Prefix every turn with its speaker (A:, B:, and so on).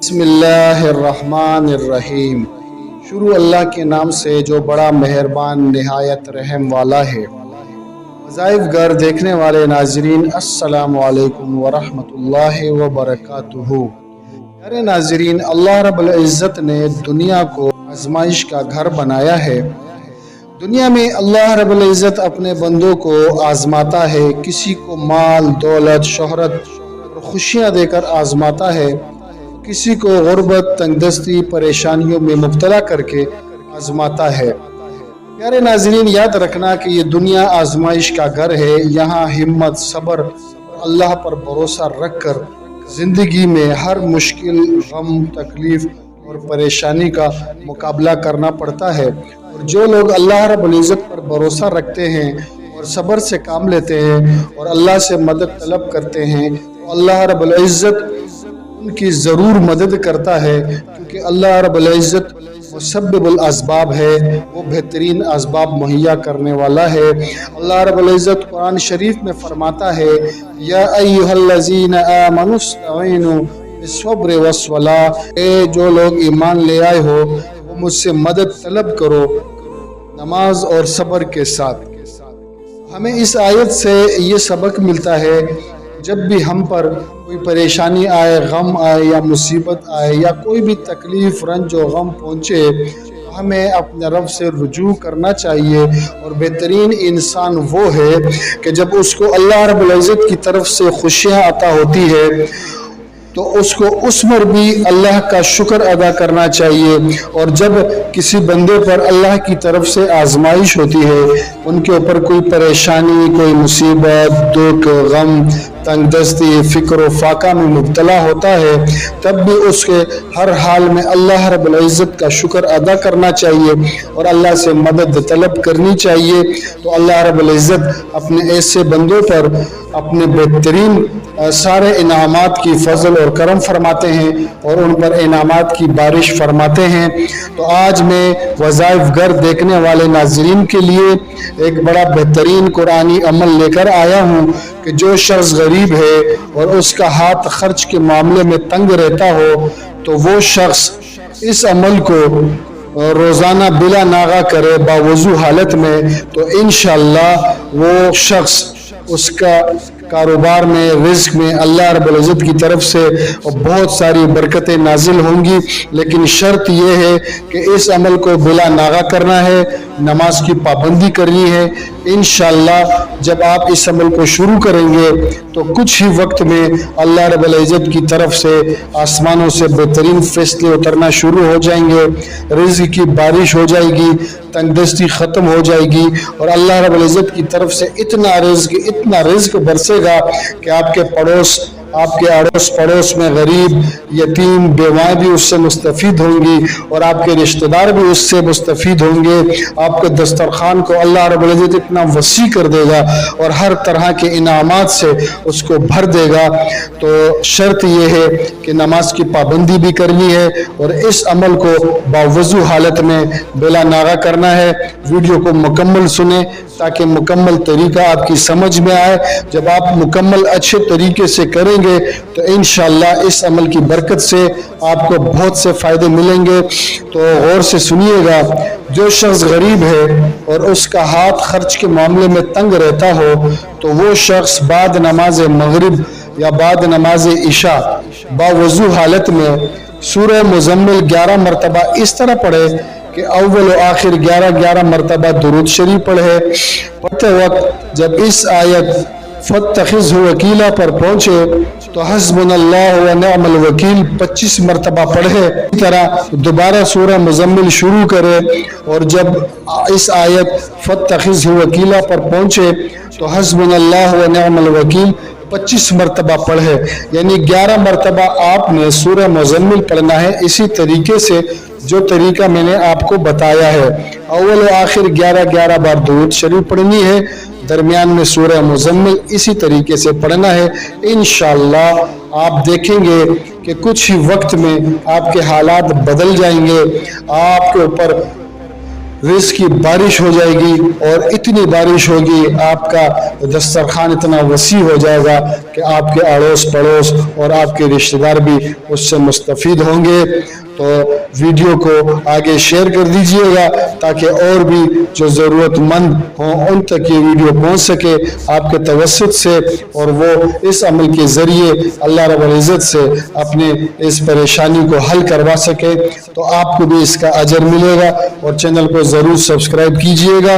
A: बिस्मिल्लाहिर्रहमानिर्रहीम। शुरू अल्लाह के नाम से जो बड़ा मेहरबान नहायत रहम वाला है। वज़ाइफ घर देखने वाले नाजरीन, अस्सलामु अलैकुम वरहमतुल्लाहि वबरकातुहू। प्यारे नाजरीन, अल्लाह रब्बुल इज़्ज़त ने दुनिया को आजमाइश का घर बनाया है। दुनिया में अल्लाह रब्बुल इज़्ज़त अपने बंदों को आजमाता है। किसी को माल, दौलत, शोहरत और खुशियाँ देकर आजमाता है, किसी को गुर्बत, तंगदस्ती, परेशानियों में मुब्तला करके आजमाता है। प्यारे नाज़रीन, याद रखना कि ये दुनिया आजमाइश का घर है। यहाँ हिम्मत, सब्र और अल्लाह पर भरोसा रख कर ज़िंदगी में हर मुश्किल, गम, तकलीफ़ और परेशानी का मुकाबला करना पड़ता है। और जो लोग अल्लाह रब्बुल इज़्ज़त पर भरोसा रखते हैं और सब्र से काम लेते हैं और अल्लाह से मदद तलब करते हैं, तो अल्लाह रब्बुल इज़्ज़त उनकी ज़रूर मदद करता है, क्योंकि अल्लाह रब्बुल इज़्ज़त मुसब्बिबुल असबाब है, वो बेहतरीन असबाब मुहैया करने वाला है। अल्लाह रब्बुल इज़्ज़त कुरान शरीफ में फरमाता है, या अय्युहल्लज़ीना आमनुस्तईनु बिस्सब्रि वस्सलाह, जो लोग ईमान ले आए हो वो मुझसे मदद तलब करो नमाज और सब्र के साथ। हमें इस आयत से ये सबक मिलता है, जब भी हम पर कोई परेशानी आए, गम आए या मुसीबत आए या कोई भी तकलीफ़, रंज और गम पहुँचे, तो हमें अपने रब से रुजू करना चाहिए। और बेहतरीन इंसान वो है कि जब उसको अल्लाह रब्बुल इज़्ज़त की तरफ से खुशियाँ अता होती है तो उसको उस पर भी अल्लाह का शुक्र अदा करना चाहिए। और जब किसी बंदे पर अल्लाह की तरफ से आजमाइश होती है, उनके ऊपर कोई परेशानी, कोई मुसीबत, दुख, गम, तंगदस्ती, फ़िक्र व फाका में मुब्तला होता है, तब भी उसके हर हाल में अल्लाह रब्बुल इज़्ज़त का शुक्र अदा करना चाहिए और अल्लाह से मदद तलब करनी चाहिए। तो अल्लाह रब्बुल इज़्ज़त अपने ऐसे बंदों पर अपने बेहतरीन सारे इनामात की फ़ज़ल और करम फरमाते हैं और उन पर इनामात की बारिश फरमाते हैं। तो आज मैं वज़ाइफ घर देखने वाले नाज़रीन के लिए एक बड़ा बेहतरीन कुरानी अमल लेकर आया हूँ कि जो शख्स गरीब है और उसका हाथ खर्च के मामले में तंग रहता हो, तो वो शख्स इस अमल को रोज़ाना बिला नागा करे बावजू हालत में, तो इंशाअल्लाह वो शख्स उसका कारोबार में, रिज़्क में अल्लाह रब्बुल इज़्ज़त की तरफ से बहुत सारी बरकतें नाजिल होंगी। लेकिन शर्त यह है कि इस अमल को बिला नागा करना है, नमाज की पाबंदी करनी है। इंशाअल्लाह जब आप इस अमल को शुरू करेंगे तो कुछ ही वक्त में अल्लाह रब्बुल इज़्ज़त की तरफ से आसमानों से बेहतरीन फैसले उतरना शुरू हो जाएंगे, रिज़्क की बारिश हो जाएगी, तंगदस्ती ख़त्म हो जाएगी और अल्लाह रब्बुल इज़्ज़त की तरफ से इतना रिज़्क बरसेगा कि आपके अड़ोस पड़ोस में गरीब, यतीम, बेवाएँ भी उससे मुस्तफ़ीद होंगी और आपके रिश्तेदार भी उससे मुस्तफ़ीद होंगे। आपके दस्तरखान को अल्लाह रब्बुल इज़्ज़त इतना वसी कर देगा और हर तरह के इनामात से उसको भर देगा। तो शर्त यह है कि नमाज की पाबंदी भी करनी है और इस अमल को बावजू हालत में बिला नागा करना है। वीडियो को मुकम्मल सुने ताकि मुकम्मल तरीका आपकी समझ में आए। जब आप मुकम्मल अच्छे तरीके से करेंगे तो इंशाअल्लाह इस अमल की बरकत से आपको बहुत से फ़ायदे मिलेंगे। तो गौर से सुनिएगा, जो शख्स गरीब है और उसका हाथ खर्च के मामले में तंग रहता हो, तो वो शख्स बाद नमाज मगरिब या बाद नमाज इशा बावजू हालत में सूरह मुज़म्मिल 11 मरतबा इस तरह पढ़े कि अव्वल व आखिर 11 मरतबा दुरूद शरीफ पढ़ते वक्त जब इस आयत फत्तखिज़हु वकीला पर पहुँचे तो हस्बुनल्लाहु व निअमल वकील 25 मरतबा पढ़े। इसी तरह दोबारा सूरह मुज़म्मिल शुरू करे और जब इस आयत फत्तखिज़हु वकीला पर पहुँचे तो हस्बुनल्लाहु व निअमल वकील 25 मरतबा पढ़े। यानी 11 मरतबा आपने सूरह मुज़म्मिल पढ़ना है, इसी तरीके से जो तरीका मैंने आपको बताया है। अव्वल व आखिर 11 बार दुरूद शरीफ पढ़नी है, दरमियान में सूरह मुज़म्मिल इसी तरीके से पढ़ना है। इंशाअल्लाह आप देखेंगे कि कुछ ही वक्त में आपके हालात बदल जाएंगे, आपके ऊपर रिज़्क़ की बारिश हो जाएगी, और इतनी बारिश होगी, आपका दस्तरखान इतना वसी हो जाएगा कि आपके अड़ोस पड़ोस और आपके रिश्तेदार भी उससे मुस्तफ़ीद होंगे। तो वीडियो को आगे शेयर कर दीजिएगा ताकि और भी जो ज़रूरतमंद हों उन तक ये वीडियो पहुंच सके आपके तवस्सुत से, और वो इस अमल के ज़रिए अल्लाह रब्बुल इज़्ज़त से अपने इस परेशानी को हल करवा सके। तो आपको भी इसका अजर मिलेगा, और चैनल को ज़रूर सब्सक्राइब कीजिएगा।